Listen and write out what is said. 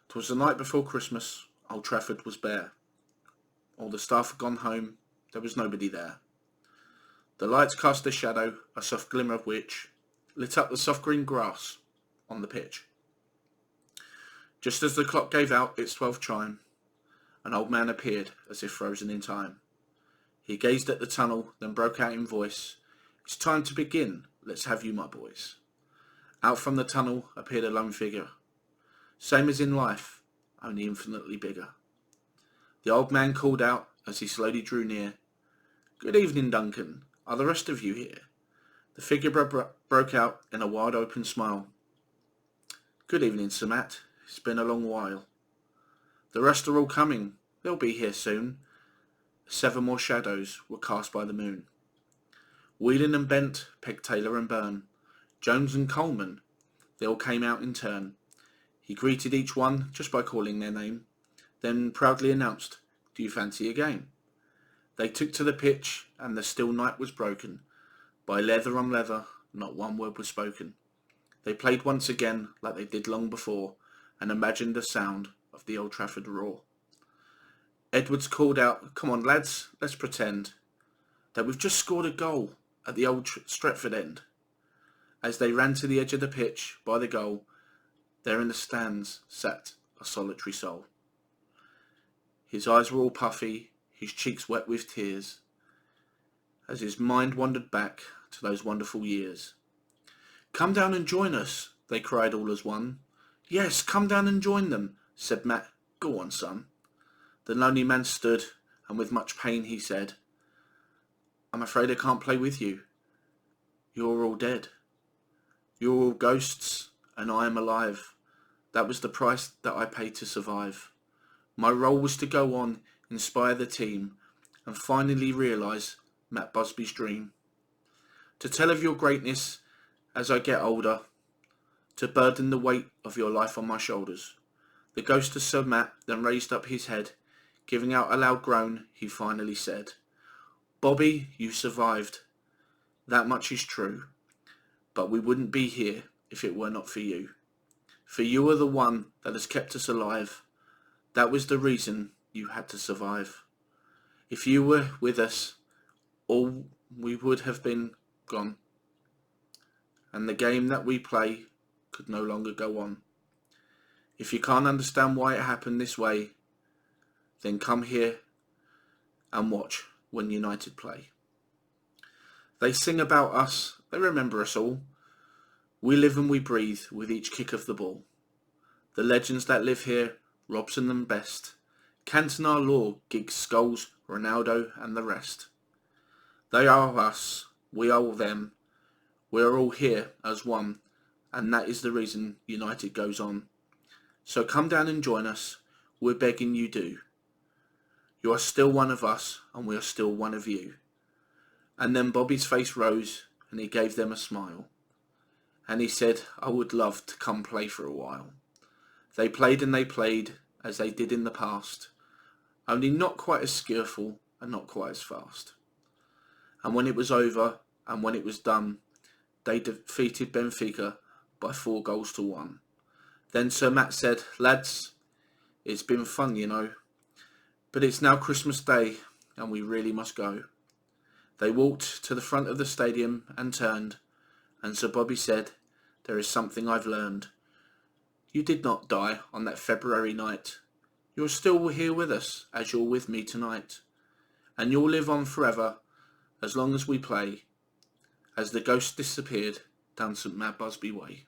'Twas the night before Christmas. Old Trafford was bare. All the staff had gone home. There was nobody there. The lights cast a shadow, a soft glimmer of which lit up the soft green grass on the pitch. Just as the clock gave out its 12th chime, an old man appeared as if frozen in time. He gazed at the tunnel, then broke out in voice, "It's time to begin, let's have you, my boys." Out from the tunnel appeared a lone figure, same as in life, only infinitely bigger. The old man called out as he slowly drew near, "Good evening, Duncan. Are the rest of you here?" The figure broke out in a wide open smile. "Good evening, Sir Matt. It's been a long while." "The rest are all coming. They'll be here soon." 7 more shadows were cast by the moon. Whelan and Bent, Peg Taylor and Byrne, Jones and Coleman, they all came out in turn. He greeted each one just by calling their name, then proudly announced, "Do you fancy a game?" They took to the pitch, and the still night was broken. By leather on leather, not one word was spoken. They played once again like they did long before, and imagined the sound of the Old Trafford roar. Edwards called out, "Come on, lads, let's pretend that we've just scored a goal at the old Stretford end." As they ran to the edge of the pitch by the goal, there in the stands sat a solitary soul. His eyes were all puffy, his cheeks wet with tears, as his mind wandered back to those wonderful years. "Come down and join us," they cried all as one. "Yes, come down and join them," said Matt. "Go on, son." The lonely man stood, and with much pain he said, "I'm afraid I can't play with you. You're all dead. You're all ghosts, and I am alive. That was the price that I paid to survive. My role was to go on, inspire the team, and finally realise Matt Busby's dream. To tell of your greatness as I get older, to burden the weight of your life on my shoulders." The ghost of Sir Matt then raised up his head. Giving out a loud groan, he finally said, "Bobby, you survived. That much is true. But we wouldn't be here if it were not for you. For you are the one that has kept us alive. That was the reason you had to survive. If you were with us, all we would have been gone, and the game that we play could no longer go on. If you can't understand why it happened this way, then come here and watch when United play. They sing about us, they remember us all. We live and we breathe with each kick of the ball. The legends that live here, Robson and Best, Cantona, Law, Giggs, Scholes, Ronaldo and the rest. They are us, we are them. We are all here as one, and that is the reason United goes on. So come down and join us, we're begging you do. You are still one of us, and we are still one of you." And then Bobby's face rose, and he gave them a smile. And he said, "I would love to come play for a while." They played and they played, as they did in the past, only not quite as skillful and not quite as fast. And when it was over, and when it was done, they defeated Benfica by 4 goals to 1. Then Sir Matt said, "Lads, it's been fun, you know. But it's now Christmas Day, and we really must go." They walked to the front of the stadium and turned, and Sir Bobby said, "There is something I've learned. You did not die on that February night. You're still here with us, as you're with me tonight. And you'll live on forever, as long as we play," as the ghost disappeared down St Matt Busby Way.